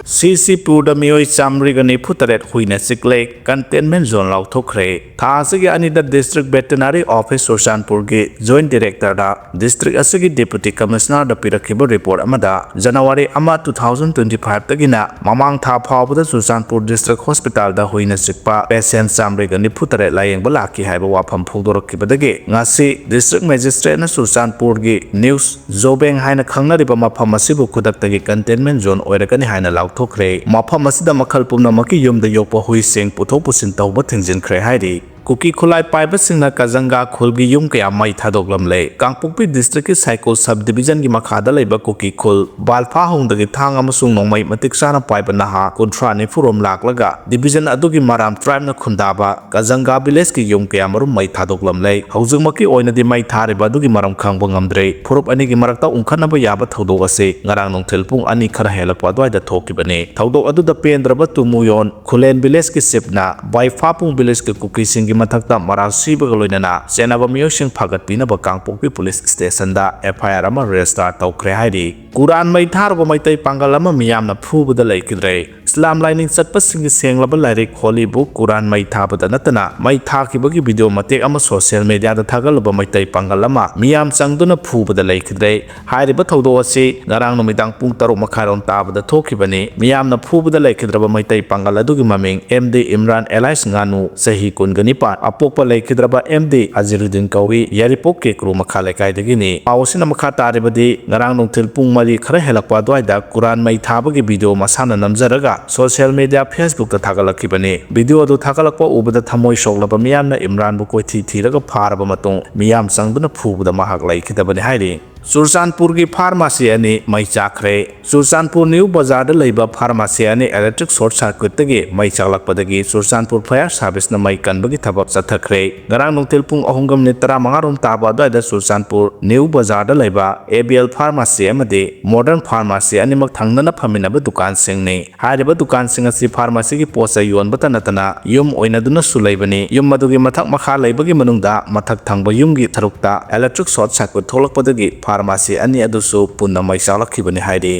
सीसीपुर मियोई चामरीगनी फुतरेट हुईने सिकले कंटेनमेंट जोन लाउथोखरे थासगी अनिदा डिस्ट्रिक्ट वेटरनरी ऑफिस सुरसानपुर के जॉइंट डायरेक्टर दा डिस्ट्रिक्ट असगी डिप्यूटी कमिश्नर दा पिरखिबो रिपोर्ट अमदा जनवरी 2025 तगिना ममांग था फावबदा सुरसानपुर डिस्ट्रिक्ट हॉस्पिटल दा हुईने सिकपा पेशेंट चामरीगनी फुतरेट लायेंग लाखी हाइबा वाफम फोदोरखिबदगे ngasi district magistrate na सुरसानपुर की न्यूज जोबेंग हाइना खंगनरिबा मफम असिबु खुदक्तगी कंटेनमेंट जोन ओइरकनी हाइना लाउथोखरे मफम असिदा मखल पुमनमकी युमदा योकपा हुइसेंग पुथो पुसिन तौबा थिंजिनखरे हाइदि कुकी खुलाई पाइबसिंगना कजंगा खुलगी युम कया मई थादोगलमले कांगपोकपी डिस्ट्रिक्ट की साइको सब डिवीजन की मखादा लेबा कुकी खुल बालफा होंदगी थांग अमसुंग नोंमई मतिक साना पाइबा नहा कुंट्रा निफुरोम लाकलगा डिवीजन अदुगी माराम ट्राइब न खुंदाबा कजंगा विलेज की युम कया मरुम मई थादोगलमले हौजमकी ओइनदी मई थारिबा अदुगी माराम खांगबो ngamdre फुरुप अनि की मरकता उंखनबा याबा थौदोग असे ngarang nongthel pung ani khara helapa adwaida thokibane थौदोग अदुदा पेंद्रबा तुमुयोन खुलेन विलेज की सिपना बाइफा पुंग विलेज के कुकी सिंग मथक्ता मराल सीबगा लोइनना सेनाबा मियोसिंग फागतपिनबा कांगपोकपी पुलिस स्टेशन दा एफआईआर अमा रजिस्टर तौखरे हाइदि कुरान मई थारबा मैतै पांगल अमा मियामना फुबदा लैकिद्रे इस्लाम लाइनिंग चटपसिंग सेंगलबा लाइरिक होली बुक कुरान मई थाबदा नतना मई थाखिबगी वीडियो मतेक अमा सोशल मीडिया दा थागलबा मैतै पांगल अमा मियाम चंगदुना फुबदा लैकिद्रे हाइरिबा थौदो असे ngarang नुमिदांग पुंग 6 मखारोम ताबदा थोखिबने मियामना फुबदा लैकिद्रबा मैतै पांगल अदुगी ममिंग एमडी इमरान एलाइस गानु सही कुनगनिपा अपोपा लैकिद्रबा एमडी अजिरुद्दीन कौवी यारिपोक के क्रू मखा लेकाइदगिनी पावसिना मखा तारिबदी ngarang नोंथेल पुंग मरी खरा हेलकपा द्वाइदा कुरान मई थाबगी वीडियो मसाना नमजरगा सोशल मीडिया फेसबुक ता थागलखिबने वीडियो अदु थागलकपा उबदा थमोय सोगलबा मियामना इमरान बु कोइथि थिरगा फारबा मतों मियाम संगदुना फुबदा महाक लैखिदबने हाइरि सुरसानपुर की फार्मेसी अने मई चाखरे सुरसानपुर न्यू बाजार लेबा फार्मेसी अने इलेक्ट्रिक शॉर्ट सर्किट तगे मई चालकपदगी सुरसानपुर फायर सर्विस न मई कनबगी थबक चथखरे गरांग नोंथेल पुंग अहुंगम ने 15 रोम ताबा दायदा सुरसानपुर न्यू बाजार लेबा एबीएल फार्मेसी अमदे मॉडर्न फार्मेसी अनिमक थंगनना फमिनबा दुकान सिंगने हारिबा दुकान सिंग असि फार्मेसी की पोसा योनबता नतना युम ओइनदुना सुलैबने युम मदुगी मथक मखा लेबगी मनुंगदा मथक थंगबा युमगी थरुकता इलेक्ट्रिक शॉर्ट सर्किट थोलकपदगी फार्मेसी अनि अदुसु पुन्ना मैसालखिबने हाइदि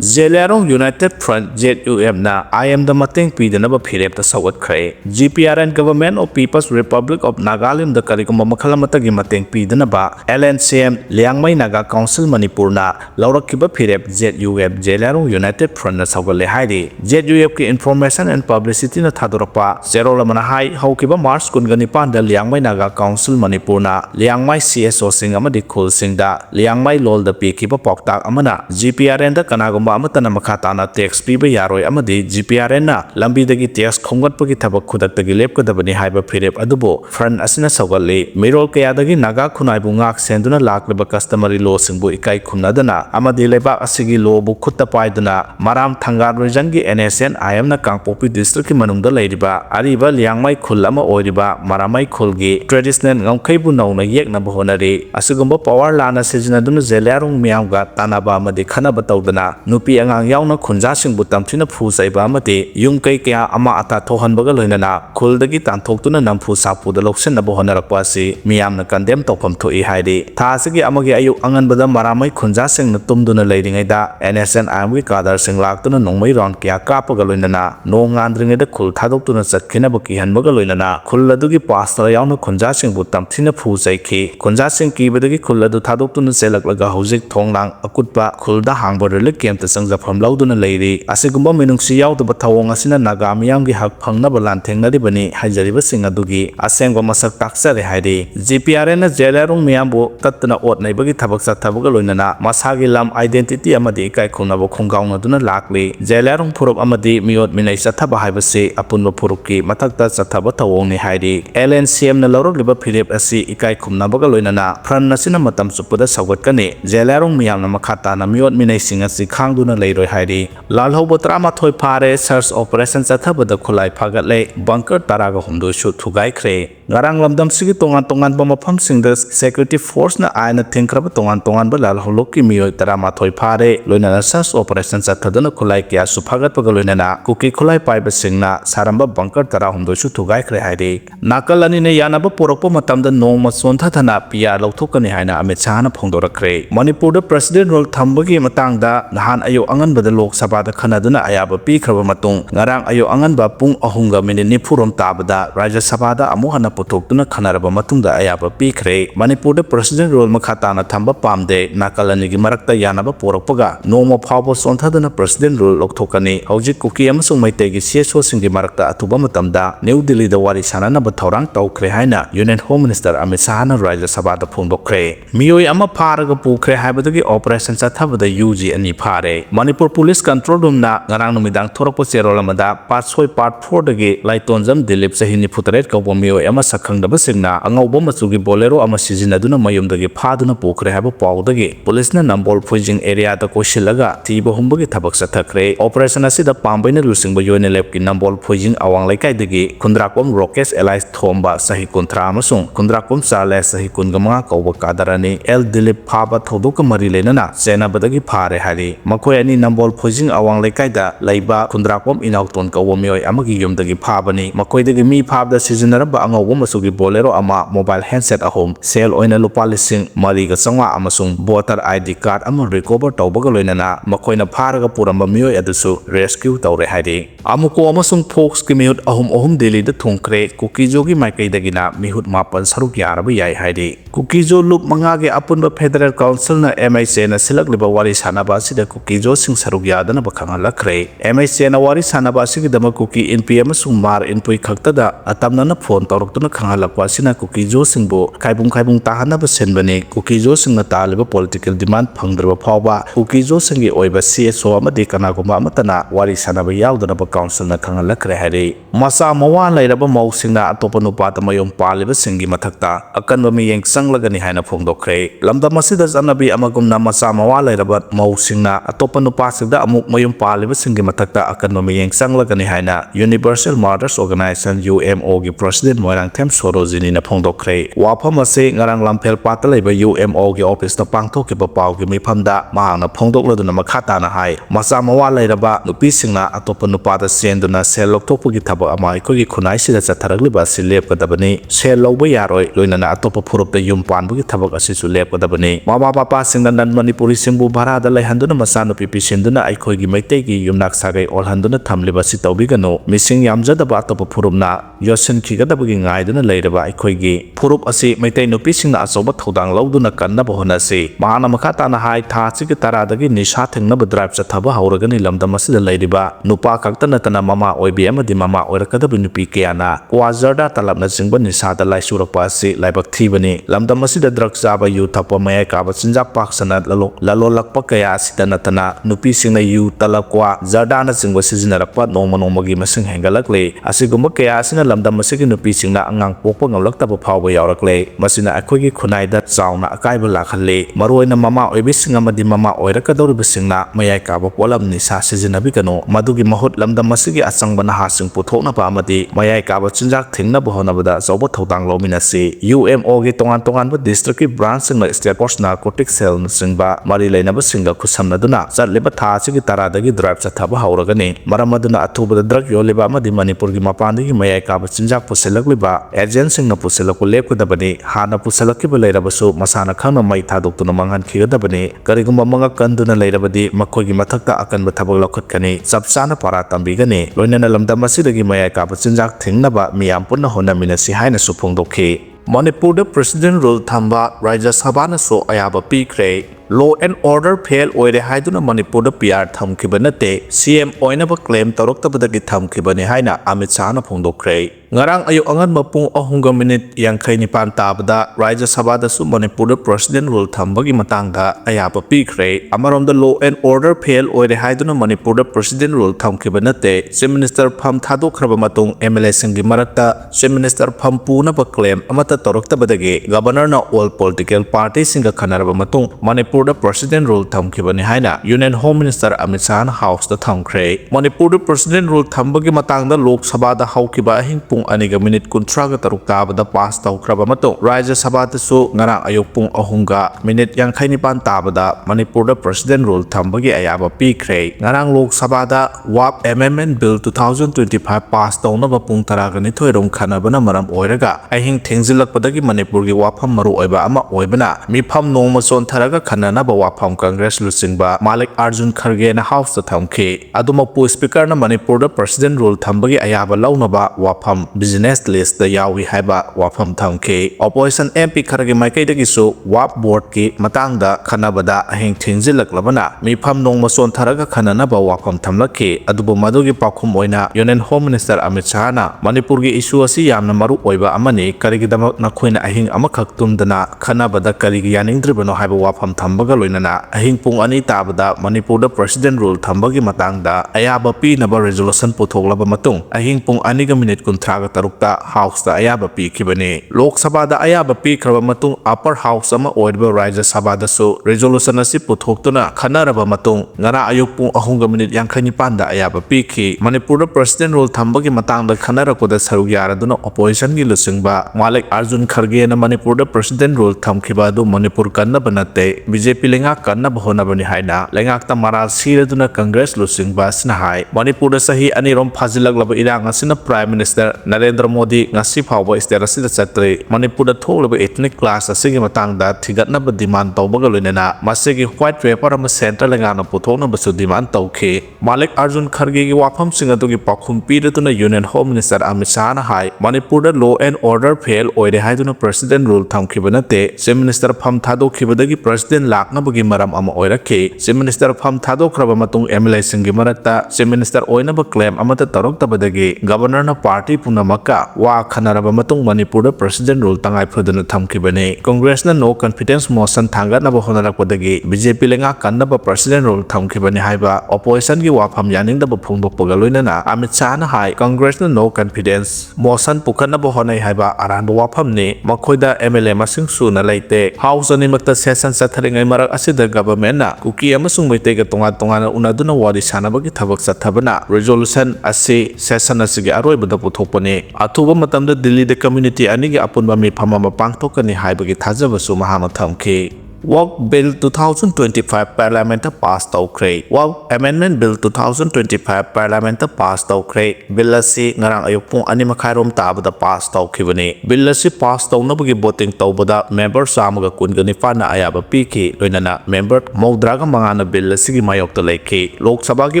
जेलेरोंग यूनाइटेड फ्रंट ZUF ना IM द मतंग पीदनबा फिरेप द सवतखरे GPRN government of people's republic of Nagaland द करिगम मखलमतगी मतंग पीदनबा LNCM लियांगमई नागा काउंसिल मणिपुर ना लौरखिबा फिरेप ZUF जेलेरोंग यूनाइटेड फ्रंट न सवगले हाइदि ZUF की इंफॉर्मेशन एंड पब्लिसिटी न थादोरपा जेरोलमना हाई हौकिबा मार्च 19 द लियांगमई नागा काउंसिल मणिपुर ना लियांगमई CSO सिंग अमदि खुल सिंगदा लियांगमई लोल the पीकिबा पॉक्ताक Amna GPRN the कनागम अमतना मखाताना tax पीबा यारोय अमदि GPRN ना लंबीदगी टैक्स खोंगतपगी थबक खुदक्तगी लेपकदबनि हाइबा फिरेप अदुबो फ्रंट असिना सवगले मिरोल कयादगी नागा खुनाइबु ngak सेंदुना लाक्लबा कस्टमरी लॉ सिंगबु इकाई खुमनादना अमदि लेबा असिगी लॉ बु खुत्ता पाइदना माराम थंगार रिजन की NSN IM ना कांगपोकपी डिस्ट्रिक्ट की मनुंगदा लैरिबा अरिबा लियांगमई खुल अमा ओइरिबा मारामई खुलगी ट्रेडिशनल ngamkhaibu नौना येकनबा होनरे असुगुम्बा पावर लाना सिजनदुना जेलेरोंग मियामगा तानाबा अमदि खनाबा तौदना नुपी अंगांग यावना खुंजासिंगबु तमथिना फुसैबा अमदि युम कै कया अमा अता थोहनबगा लोइनना खुलदगी तांथोक्तुना नमफु सापुदा लौसिनबा होनरकपा असि मियामना कंडेम तौफम थोई हाइदि थासगी अमगी अयु अंगनबदा मारामई खुंजासिंगना तुमदुना लैरिङैदा NSN आमगी कादरसिंग लाक्तुना नोंमै राउंड कया कापगा लोइनना नोंग आंद्रिङैदा खुल थादोक्तुना चटखिनबा किहनबगा लोइनना खुल अदुगी पास्तर यावना खुंजासिंगबु तमथिना फुसैखि खुंजासिंग कीबदगी खुल अदु थादोक्तुना सेलकलगा हौजिक थोंलांग अकुटपा खुलदा हांगबा रिलिफ कैंप संजफम लौदुना लैरि असिगुम्बा मिनुंगसि यावदबा थवोंग असिना नागा मियामगी हक फंगनबा लांथेंगनरिबनि हाइजरिबसिंग अदुगी असेंगबा मसक ताक्सरे हाइदि GPRN ना जेलेरोंग मियामबु तत्तना ओतनैबगी थबक चथबगा लोइनना मसागी लम आइडेंटिटी अमदि इकाई खुंगनबा खुंगाउनदुना लाक्लि जेलेरोंग फुरुप अमदि मियोत मिनै चथबा हाइबसे अपुनबा फुरुपकी मथक्ता चथबा थवोंगनि हाइदि LNCM ना लौरकलिबा फिरेप असि इकाई खुमनबगा लोइनना फ्रन नसिना मतम सुपदा सवगतकने जेलेरोंग मियामना मखाताना मियोत मिनै सिंग असि खांगदुना लैरोय हाइदि लालहौबा 13 फारे सर्च ऑपरेशन चथबदा खुलाई फागतले बंकर 13 सु थुगाइख्रे ngarang lamdam sigi tongan ba mafam singda security force na aina thingkraba tongan ba lalholokki miyoi 13 phare loina search operation chathadana khulai kya sufagat paga loina na kuki khulai paiba singna saramba bunker 13 su thugaikre haide nakalani ne yanaba porokpa matamda nongma sontha thana pia lauthokani haina amit shahna phongdorakre manipur da president role thambagi matangda nahan nahan ayo anganbada Lok Sabha da khanaduna ayaba pikraba matung ngarang ayo anganba pung 3:40 tabada Rajya Sabha da amu hana puthokduna khanaraba matungda ayaba pikre Manipur da president role makhatana thamba pamde nakalani gi marakta yanaba porakpaga noma phawbo sonthaduna president role lokthokani hojik Kuki amasung maitei gi CSO singi marakta atuba matamda New Delhi da wari sanana ba thorang tawkre haina Union Home Minister Amit Shah na Rajya Sabha da phongdokre miyoi ama pharaga pukre haibadagi operation chathabada UG ani phare Manipur Police Control Room na ngarang numidang thorakpo cherol amada part 6 part 4 dagi laitonjam Dilip Sahini Putaret kaubo miyoi ama sakhangdaba singna angaubo machugi bolero ama sizinaduna mayumdagi phaduna pukre haiba pawdagi police na Nambol Phujing area da koshilaga tiba humbagi thabak sathakre operation asida pambaina lusingba yoine lepki Nambol Phujing awang laikai dagi kundrakom Rockets Allies thomba sahi kuntra amasung kundrakom Charles sahi kungama kaubo kadarani El Dilip phaba thoduka mari lenana sena badagi phare hari makoi ani Nambol Phujing awang laikai da laiba kundrakom inauton kaubo miyoi amagi yumdagi phabani makoi dagi mi phabda sizinaraba angaubo masugi bolero ama mobile handset ahom sel oina lupa lising mariga sangwa amasung voter ID card ama recover tawbaga loinana makoina pharaga puramba miyoi adusu rescue tawre hari amuko amasung Fox ki mihut ahum Delhi da thungkre Kukijo gi maikai dagina mihut mapan saruk yaraba yai hari Kukijo loop mangage apunba Federal Council na MIC na silak liba wari sanaba sida Kukijo sing saruk yadana bakanga lakre MIC na wari sanaba sigi dama Kuki NP amasung mar inpui khakta da atamna na phone tawruktuna khangalakwa sina Kukijo singbo kaibung tahana ba senbani Kukijo sing na taliba political demand phangdraba phawba Kukijo singi oiba CSO amadi kanaguma amatana wari sanaba yaudana ba council na khangalakre hari masa mawa lairaba mausingna atopa nupata mayom paliba singi mathakta akanba miyeng sanglagani haina phongdokre lamda masida janabi amagumna masa mawa lairaba mausingna atopa nupasida amuk mayom paliba singi mathakta akanba miyeng sanglagani haina Universal Mothers Organization UMO gi president Moirang Them Sorojini na phongdokre wafam ase ngarang lamphel pata laiba UMO gi office na pangthokiba paw gi mifamda mahangna phongdokladuna makhatana hai masa mawa lairaba nupi singna atopa nupada senduna sel lokthokpugi thaba ama aikogi khunai sida chatharagliba si lepkadabani sel lawba yaroi loinana atopa phurupta yum panbugi thabak asisu lepkadabani mama papa singna nan Manipuri singbu bharada laihanduna masa nupi pisinduna aikogi maitegi yumnak sagai olhanduna thamliba si tawbigano mising yamjadaba atopa phurupna yosin khigadabagi ngaiduna lairaba aikogi phurup asi maitai nupi singna asoba thodang lawduna kannaba honasi mahana makhatana hai tha chigi taradagi nisha thengnaba drive chathaba hauragani lamdam asida lairiba nupa kaktana tana mama oibi amadi mama oirakadabu nupi kayana kwazarda talapna jingba nisada laisurakpa asi laibak thibani lamdam asida drug chaba yu thapa mayai kaba chinjak paksana lalolakpa kaya asida natana nupi singna yu talakwa zardana jingba sizinarappa nongmagi masing hengalakle asigumba kaya asina lamdam asigi nupi singna angang pokpa ngamlaktaba phawba yaurakle masina akogi khunaida chauna akaiba lakhalle maroina mama oibising amadi mama oirakadoribasingna mayai kaba polam nisa sizinabikano madugi mahut lamdam asigi achangba nahasing puthoknaba amadi mayai kaba chinjak thingnaba honabada chawba thodang lominasi UMO gi tongan ba district ki branch singna state force narcotic cell singba mari leinaba singa khusamnaduna chatleba tha sigi taradagi drive chathaba hauragani maramaduna athubada drug yoliba amadi Manipur gi mapandagi mayai kaba chinjak puselakliba agent singna puselakku lepkadabani hana puselakkiba leirabasu masana khangna mai thadoktuna manghan khigadabani karigumba manga kanduna leirabadi makhogi mathakta akanba thabak lokhatkani chapchana para tambigani loinana lamdam asidagi mayai kaba chinjak thingnaba miyam punna honaminasi haina su phongdokhi Manipur da president rule thamba Rajya Sabha na so ayaba pikre law and order fail oire haiduna Manipur da PR thamkiba nate CM oinaba claim taroktabadagi thamkibani haina Amit Shah na phongdokre ngarang ayo angan mapung 3:59 tabada Rajya Sabha da su Manipur da president rule thambagi matangda ayaba pikre amaromda law and order fail oire haiduna Manipur da president rule thamkiba nate Chief Minister pham thadokhraba matung MLA singi marakta Chief Minister pham puna ba claim amata taroktabadagi governor na all political parties singa khanaraba matung Manipur da president rule thamkibani haina Union Home Minister Amit Shah na house da thamkre Manipur da president rule thambagi matangda Lok Sabha da haukiba ahing pung aniga minute 33 tabada pass tawkraba matung Rajya Sabha da su ngarang ayok pung 3 minute 59 tabada Manipur da president rule thambagi ayaba pikre ngarang Lok Sabha da WAP Amendment Bill 2025 pass tawnaba pung 12 rom khanabana maram oiraga ahing thengzilak padagi Manipur gi wafam maru oiba ama oibana mifam nongma chontharaga khana खननब वाफम Congress लुचिंबा मालिक अर्जुन खरगे ना house थमखी अदुमकपु speaker ना Manipur president rule थंबगी अयाबा लौनबा वाफम business list यावी हाइबा वाफम थमखी ऑपोजिशन एमपी खरगे माइकैदगिसु वाप बोर्ड की मतांगदा खनबदा अहिंग थिंजिलकलबना मिफम नोंगमा सोनथरगा खननब वाफम थमलखी अदुबु मदुगी पाखुम ओइना union home minister Amit Shah ना मणिपुर की इशू असी यामना मरु ओइबा अमनी करिगिदमक नखोइना अहिंग अमखक तुमदना खनबदा करिगी यानिंगद्रिबनो हाइबा वाफम थंबगा लोइनना अहिंग पुंग अनि ताबदा मणिपुर प्रेसिडेंट रूल थंबगी मतांगदा अयाबा पीनबा रेजोल्यूशन पुथोगलबा मतुंग अहिंग पुंग अनिगा मिनिट कुंथ्रागा तरुकता हाउस दा अयाबा पीखिबने लोक सभा दा अयाबा पीखरबा मतुंग अपर हाउस अमा ओइबा राज्य सभा दसु रेजोल्यूशन असि पुथोक्तुना खनरबा मतुंग ngara ayuk pung ahunga minute yankani panda ayaba piki manipur president role thambagi matangda khanarakoda saruk yaraduna opposition gi lusingba malik arjun kharge na manipur president role thamkhiba du manipur kanna banate bjp lenga kanna bhona bani haina lengak ta maral siraduna congress lusingba snahai manipur sahi anirom phajilak laba irang asina prime minister narendra modi ngasi phawba state asida chatre manipur da thoglaba ethnic class asigi matangda thigatna ba demand tawbaga loinena masigi white paper am center lenga na पुथोना बसु demand तौखे Mallikarjun Kharge की वाफम सिंह अदुगी पाखुम पीरतुना union home minister Amit Shah ना हाई Manipur law and order fail ओइरे हाइदुना प्रेसिडेंट रूल थमखिबा नते चीफ मिनिस्टर फम थादोखिबदगी प्रेसिडेंट लाकनबगी मरम अमा ओइरखे चीफ मिनिस्टर फम थादोखरबा मतुंग एमएलए सिंगी मरक्ता चीफ मिनिस्टर ओइनबा क्लेम अमता तरोक्तबदगी गवर्नर ना पार्टी पुनमका वा खनरबा मतुंग मणिपुर प्रेसिडेंट रूल तंगाई फुदुना थमखिबने कांग्रेस ना नो कॉन्फिडेंस मोशन थांगतनबा होनरकपदगी बीजेपी लेंगा कन्नबा प्रेसिडेंट रूल थमखिबने हाइबा ऑपोजिशन की वाफम यानिंगदब फोंदोकपगा लोइनना अमित शाह ना हाई कांग्रेस ना नो कॉन्फिडेंस मोशन पुखनब होनाई हाइबा अरानब वाफमने मखोइदा एमएलए मसिंग सुना लेते हाउस अनिमक्ता सेशन चथरिंगै मरक असिदा गवर्नमेंट ना कुकी अमसुंग मैतेगा तोंगा तोंगा उनादुना वारी सानबगी थबक चथबना रेजोल्यूशन असि सेशन असिगे अरोइबदा पुथोकपने अथुबा मतमदा दिल्ली द कम्युनिटी अनिगे अपुनबा मिफम अमा पांगथोकनी हाइबगी थाजबसु महाना थमखि Work Bill 2025 Parliament pass tawkre Work Amendment Bill 2025 Parliament pass tawkre Bill asi ngarang ayuk pung ani makhairom tabada pass tawkhibani Bill asi pass tawnabagi voting tawbada member samaga kungani fana ayaba piki loinana member maudraga mangana bill asigi mayokta leikhi Lok Sabha gi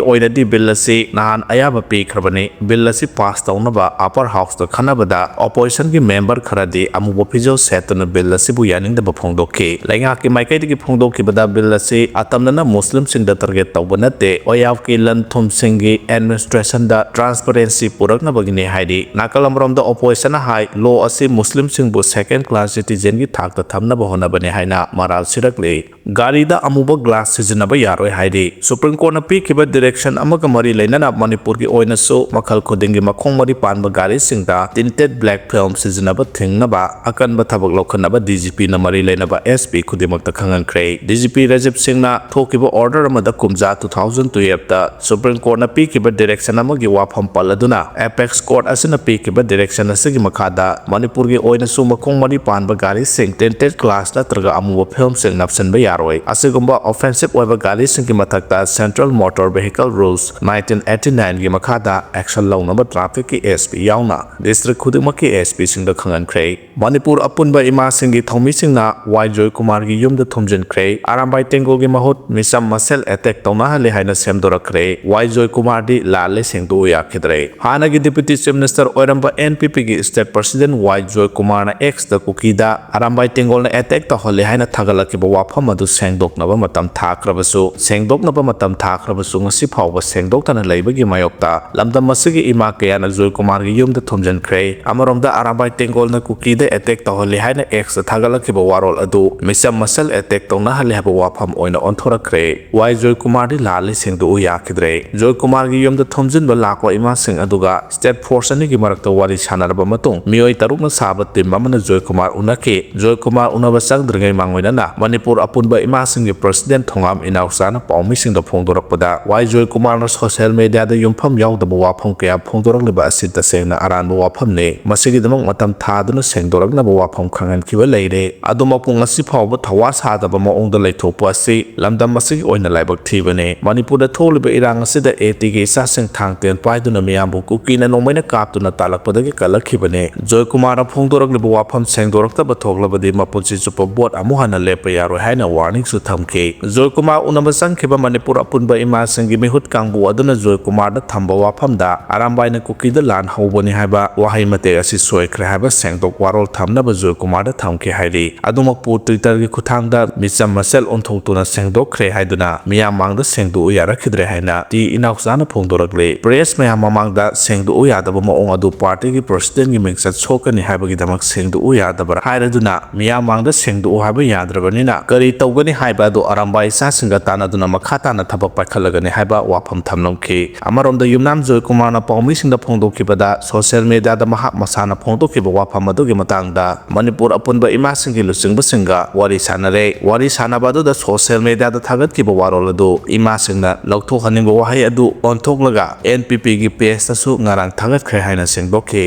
oinadi bill asi nahan ayaba pikrabani bill asi pass tawnaba upper house da khanabada opposition gi member kharadi amubo phijo setuna bill asi bu yaning da phongdokhi lainga माइकई की फोंदोखिबदा bill असी अतमना Muslim सिंह द target तौब नते ओयाव की लन थुम सिंह की एडमिनिस्ट्रेशन द ट्रांसपेरेंसी पुरकनबगिने हाइदि नाकलमरोम द ऑपोजिशन हाई लो असी मुस्लिम सिंह बु सेकंड क्लास सिटीजन की थाक थमनब होनबने हाइना मराल सिरकले गाड़ी द अमुब ग्लास सिजनब यारोय हाइदि सुप्रीम कोर्ट न पीखिब डायरेक्शन अमग मरी लेनना मणिपुर की ओइनसु मखल खुदिंगी मखों मरी पानब गाड़ी सिंगदा tinted black film सिजनब थिंगनबा अकनब थबक लौखनब डीजीपी न मरी लेनब एसपी खुदिमक खंगनख्रे डीजीपी राजीव सिंह ना थोकिब ऑर्डर अमदा कुमजा 2012 ता सुप्रीम कोर्ट ना पीकिब डायरेक्शन अमगी वाफम पलदुना एपेक्स कोर्ट असना पीकिब डायरेक्शन असगी मखादा मणिपुर की ओइना सुमखों मरी पानब गाड़ी सिंह टेंटेड क्लास नत्रगा अमुब फिल्म सिंह नपसन यारोय असिगुंबा ऑफेंसिव ओइबा गाड़ी सिंह की मथकता सेंट्रल मोटर व्हीकल रूल्स 1989 की मखादा एक्शन लौनब ट्रैफिक की एसपी यावना डिस्ट्रिक्ट खुदिमक की एसपी सिंह द खंगनख्रे मणिपुर अपुनबा इमा सिंह की थौमी सिंह ना वाई जॉय कुमार की यूम थुमजनख्रे आरामबाई तेंगोल की महुत मिसम मसेल अटैक तौनाहले हाइना सेमदोरख्रे वाई जॉय कुमार दी लाले सेंगदो याखिद्रे हानागी डिप्यूटी चीफ मिनिस्टर ओरंबा एनपीपी की state president Y Joy Kumar ना एक्स द कुकीदा आरामबाई तेंगोल ना अटैक तहले हाइना थागलकिब वाफम अदु सेंगदोकनब मतम थाख्रबसु सेंगदोकनब मतम थाख्रबसु ngasi phawba सेंगदोक्तना लेबगी मायोक्ता लमदम मसिगी इमा कयाना जॉय कुमार की यूम थुमजनख्रे अमरोमदा आरामबाई तेंगोल ना कुकीदा अटैक तहले हाइना एक्स थागलकिब वारोल अदु मिसम मसल अटैक तौना हले हब वाफम ओइना ओंथोरख्रे वाई जॉय कुमार दी लाले सिंगदो याखिद्रे जॉय कुमार की यूम थुमजिनब लाको इमा सिंह अदुगा स्टेट फोर्स अनि की मरक्ता वारी सानरब मतुंग मियोय तरुकना साब टीम अमना जॉय कुमार उनके जॉय कुमार उनब चंद्रगै मांगोइना मणिपुर अपुनब इमा सिंह की प्रेसिडेंट थोंगाम इनाउसाना पाउमी सिंह द फोंदोरकपदा वाई जॉय कुमार ना सोशल मीडिया द युमफम यावदब वाफम कया फोंदोरकलिबा असि तसेंगना अरानब वाफमने मसिगिदमक मतम थादुना सेंगदोरकनब वाफम खंगनखिबा लेरे अदुमपु ngasi phawba thawai ꯊꯧꯋꯥ ꯁꯥꯗꯕ ꯃꯑꯣꯡꯗ ꯂꯩꯊꯣꯛꯄ ꯑꯁꯤ ꯂꯝꯗꯝ ꯑꯁꯤꯒꯤ ꯑꯣꯏꯅ ꯂꯥꯏꯕꯛ ꯊꯤꯕꯅꯤ ꯃꯅꯤꯄꯨꯔꯗ ꯊꯣꯛꯂꯤꯕ ꯏꯔꯥꯡ ꯑꯁꯤꯗ ꯑꯦꯇꯤꯒꯤ ꯏꯆꯥꯁꯤꯡ ꯊꯥꯡꯇꯦꯟ ꯄꯥꯏꯗꯨꯅ ꯃꯤꯌꯥꯝꯕꯨ ꯀꯨꯀꯤꯅ ꯅꯣꯡꯃꯩꯅ ꯀꯥꯞꯇꯨꯅ ꯇꯥꯜꯂꯛꯄꯗꯒꯤ ꯀꯜꯂꯛꯈꯤꯕꯅꯤ ꯖꯣꯏꯀꯨꯃꯥꯔꯅ ꯐꯣꯡꯗꯣꯔꯛꯂꯤꯕ ꯋꯥꯐꯝ ꯁꯦꯡꯗꯣꯔꯛꯇꯕ ꯊꯣꯛꯂꯕꯗꯤ ꯃꯄꯨꯟꯁꯤ ꯆꯨꯞꯄ ꯕꯣꯠ ꯑꯃꯨꯛ ꯍꯟꯅ ꯂꯦꯞꯄ ꯌꯥꯔꯣꯏ ꯍꯥꯏꯅ ꯋꯥꯔꯅꯤꯡꯁꯨ ꯊꯝꯈꯤ ꯖꯣꯏꯀꯨꯃꯥꯔ ꯎꯅꯕ ꯆꯪꯈꯤꯕ ꯃꯅꯤꯄꯨꯔ ꯑꯄꯨꯟꯕ ꯏꯃꯥꯁꯤꯡꯒꯤ ꯃꯤꯍꯨꯠ ꯀꯥꯡꯕꯨ ꯑꯗꯨꯅ ꯖꯣꯏꯀꯨꯃꯥꯔꯗ ꯊꯝꯕ ꯋꯥꯐꯝꯗ ꯑꯔꯥꯝꯕꯥꯏꯅ ꯀꯨꯀꯤꯗ ꯂꯥꯟ ꯍꯧꯕꯅꯤ ꯍꯥꯏꯕ ꯋꯥꯍꯩ ꯃꯇꯦꯛ ꯑꯁꯤ ꯁꯣꯏꯈ꯭ꯔꯦ ꯍꯥꯏꯕ ꯁꯦꯡꯗꯣꯛ ꯋꯥꯔꯣꯜ ꯊꯝꯅꯕ ꯖꯣꯏꯀꯨꯃꯥꯔꯗ ꯊꯝꯈꯤ ꯍꯥꯏꯔꯤ ꯑꯗꯨꯃꯛꯄꯨ ꯇ꯭ꯋꯤꯇꯔꯒꯤ ꯈꯨꯠꯊꯥꯡꯗ ꯃꯤꯆꯝ ꯃꯁꯦꯜ ꯑꯣꯟꯊꯣꯛꯇꯨꯅ ꯁꯦꯡꯗꯣꯛꯈ꯭ꯔꯦ ꯍꯥꯏꯗꯨꯅ ꯃꯤꯌꯥꯝ ꯃꯥꯡꯗ ꯁꯦꯡꯗꯣꯛꯎ ꯌꯥꯔꯛꯈꯤꯗ꯭ꯔꯦ ꯍꯥꯏꯅ ꯇꯤ ꯏꯅꯥꯎꯆꯥꯅ ꯐꯣꯡꯗꯣꯔꯛꯂꯤ ꯄ꯭ꯔꯦꯁ ꯃꯌꯥꯝ ꯃꯃꯥꯡꯗ ꯁꯦꯡꯗꯣꯛꯎ ꯌꯥꯗꯕ ꯃꯑꯣꯡ ꯑꯗꯨ ꯄꯥꯔꯇꯤꯒꯤ ꯄ꯭ꯔꯁꯤꯗꯦꯟꯒꯤ ꯃꯤꯡꯆꯠ ꯁꯣꯛꯀꯅꯤ ꯍꯥꯏꯕꯒꯤꯗꯃꯛ ꯁꯦꯡꯗꯣꯛꯎ ꯌꯥꯗꯕ꯭ꯔꯥ ꯍꯥꯏꯔꯗꯨꯅ ꯃꯤꯌꯥꯝ ꯃꯥꯡꯗ ꯁꯦꯡꯗꯣꯛꯎ ꯍꯥꯏꯕ ꯌꯥꯗ꯭ꯔꯕꯅꯤꯅ ꯀꯔꯤ ꯇꯧꯒꯅꯤ ꯍꯥꯏꯕ ꯑꯗꯨ ꯑꯔꯥꯝꯕꯥꯏ ꯏꯆꯥꯁꯤꯡꯒ ꯇꯥꯟꯅꯗꯨꯅ ꯃꯈꯥ ꯇꯥꯅ ꯊꯕꯛ ꯄꯥꯏꯈꯠꯂꯒꯅꯤ ꯍꯥꯏꯕ ꯋꯥꯐꯝ ꯊꯝꯂꯝꯈꯤ ꯑꯃꯔꯣꯝꯗ ꯌꯨꯝꯅꯥꯝ ꯖꯣꯏꯀꯨꯃꯥꯔꯅ ꯄꯥꯎꯃꯤꯁꯤꯡꯗ ꯐꯣꯡꯗꯣꯛꯈꯤꯕꯗ ꯁꯣꯁꯤꯌꯦꯜ ꯃꯤꯗꯤꯌꯥꯗ ꯃꯍꯥꯛ ꯃꯁꯥꯅ ꯐꯣꯡꯗꯣꯛꯈꯤꯕ ꯋꯥꯐꯝ ꯑꯗꯨꯒꯤ ꯃꯇꯥꯡꯗ ꯃꯅꯤꯄꯨꯔ ꯑꯄꯨꯟꯕ ꯏꯃꯥꯁꯤꯡꯒꯤ ꯂꯨꯆꯤꯡꯕꯁꯤꯡꯒ ꯋꯥꯔꯤ ꯁꯥꯟꯅꯔꯦ ꯋꯥꯔꯤ ꯁꯥꯟꯅꯕ ꯑꯗꯨꯗ ꯁꯣꯁꯤꯌꯦꯜ ꯃꯤꯗꯤꯌꯥꯗ ꯊꯥꯒꯠꯈꯤꯕ ꯋꯥꯔꯣꯜ ꯑꯗꯨ ꯏꯃꯥꯁꯤꯡꯅ ꯂꯧꯊꯣꯛꯍꯟꯅꯤꯡꯕ ꯋꯥꯍꯩ ꯑꯗꯨ ꯑꯣꯟꯊꯣꯛꯂꯒ NPPꯒꯤ ꯄꯦꯖꯇꯁꯨ ꯉꯔꯥꯡ ꯊꯥꯒꯠꯈ꯭ꯔꯦ ꯍꯥꯏꯅ ꯁꯦꯡꯗꯣꯛꯈꯤ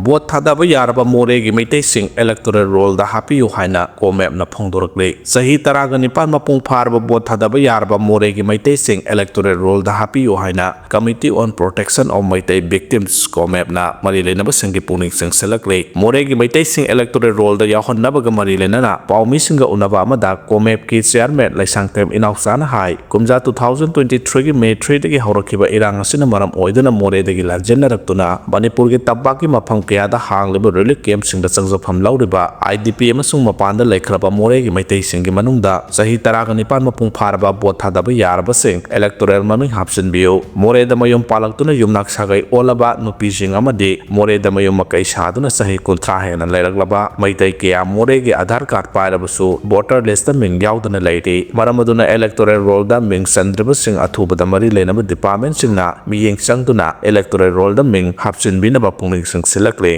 ꯚꯣꯠ ꯊꯥꯗꯕ ꯌꯥꯔꯕ ꯃꯣꯔꯦꯒꯤ ꯃꯩꯇꯩꯁꯤꯡ ꯏꯂꯦꯛꯇꯣꯔꯦꯜ ꯔꯣꯜꯗ ꯍꯥꯞꯄꯤꯌꯨ ꯍꯥꯏꯅ ꯀꯣꯃꯦꯞꯅ ꯐꯣꯡꯗꯣꯔꯛꯂꯤ ꯆꯍꯤ 19 ꯃꯄꯨꯡ ꯐꯥꯔꯕ ꯚꯣꯠ ꯊꯥꯗꯕ ꯌꯥꯔꯕ ꯃꯣꯔꯦꯒꯤ ꯃꯩꯇꯩꯁꯤꯡ ꯏꯂꯦꯛꯇꯣꯔꯦꯜ ꯔꯣꯜꯗ ꯍꯥꯞꯄꯤꯌꯨ ꯍꯥꯏꯅ committee on protection of Meitei victims ꯀꯣꯃꯦꯞꯅ ꯃꯔꯤ ꯂꯩꯅꯕꯁꯤꯡꯒꯤ ꯄꯨꯛꯅꯤꯡ ꯆꯤꯡꯁꯤꯜꯂꯛꯂꯤ ꯃꯣꯔꯦꯒꯤ ꯃꯩꯇꯩꯁꯤꯡ ꯏꯂꯦꯛꯇꯣꯔꯦꯜ ꯔꯣꯜꯗ ꯌꯥꯎꯍꯟꯅꯕꯒ ꯃꯔꯤ ꯂꯩꯅꯅ ꯄꯥꯎꯃꯤꯁꯤꯡꯒ ꯎꯅꯕ ꯑꯃꯗ ꯀꯣꯃꯦꯞꯀꯤ ꯆꯤꯌꯔꯃꯦꯟ ꯂꯩꯁꯥꯡꯊꯦꯝ ꯏꯅꯥꯎꯆꯥꯅ ꯍꯥꯏ ꯀꯨꯝꯖꯥ 2023ꯒꯤ ꯃꯦ 3ꯗꯒꯤ ꯍꯧꯔꯛꯈꯤꯕ ꯏꯔꯥꯡ ꯑꯁꯤꯅ ꯃꯔꯝ ꯑꯣꯏꯗꯨꯅ ꯃꯣꯔꯦꯗꯒꯤ ꯂꯥꯟꯖꯦꯟꯅꯔꯛꯇꯨꯅ ꯃꯅꯤꯄꯨꯔꯒꯤ ꯇꯝꯄꯥꯛꯀꯤ ꯃꯐꯝ ꯀꯌꯥꯗ ꯍꯥꯡꯂꯤꯕ ꯔꯤꯂꯤꯐ ꯀꯦꯝꯞꯁꯤꯡꯗ ꯆꯪꯖꯐꯝ ꯂꯧꯔꯤꯕ IDP ꯑꯃꯁꯨꯡ ꯃꯄꯥꯟꯗ ꯂꯩꯈ꯭ꯔꯕ ꯃꯣꯔꯦꯒꯤ ꯃꯩꯇꯩꯁꯤꯡꯒꯤ ꯃꯅꯨꯡꯗ ꯆꯍꯤ 19 ꯃꯄꯨꯡ ꯐꯥꯔꯕ ꯚꯣꯠ ꯊꯥꯗꯕ ꯌꯥꯔꯕꯁꯤꯡ ꯏꯂꯦꯛꯇꯣꯔꯦꯜ ꯃꯃꯤꯡ ꯍꯥꯞꯆꯤꯟꯕꯤꯌꯨ ꯃꯣꯔꯦꯗ ꯃꯌꯨꯝ ꯄꯥꯜꯂꯛꯇꯨꯅ ꯌꯨꯝꯅꯥꯛ ꯁꯥꯒꯩ ꯑꯣꯜꯂꯕ ꯅꯨꯄꯤꯁꯤꯡ ꯑꯃꯗꯤ ꯃꯣꯔꯦꯗ ꯃꯌꯨꯝ ꯃꯀꯩ ꯁꯥꯗꯨꯅ ꯆꯍꯤ 30 ꯍꯦꯟꯅ ꯂꯩꯔꯛꯂꯕ ꯃꯩꯇꯩ ꯀꯌꯥ ꯃꯣꯔꯦꯒꯤ ꯑꯙꯥꯔ ꯀꯥꯔꯗ ꯄꯥꯏꯔꯕꯁꯨ ꯚꯣꯇꯔ ꯂꯤꯁꯇ ꯃꯤꯡ ꯌꯥꯎꯗꯅ ꯂꯩꯔꯤ ꯃꯔꯝ ꯑꯗꯨꯅ ꯏꯂꯦꯛꯇꯣꯔꯦꯜ ꯔꯣꯜꯗ ꯃꯤꯡ ꯆꯟꯗ꯭ꯔꯤꯕꯁꯤꯡ ꯑꯊꯨꯕꯗ ꯃꯔꯤ ꯂꯩꯅꯕ ꯗꯤꯄꯥꯔꯠꯃꯦꯟꯠꯁꯤꯡꯅ ꯃꯤꯠꯌꯦꯡ ꯆꯪꯗꯨꯅ ꯏꯂꯦꯛꯇꯣꯔꯦꯜ ꯔꯣꯜꯗ ꯃꯤꯡ ꯍꯥꯞꯆꯤꯟꯕꯤꯅꯕ ꯄꯨꯛꯅꯤꯡ ꯆꯤꯡꯁꯤꯜꯂꯛꯂꯤ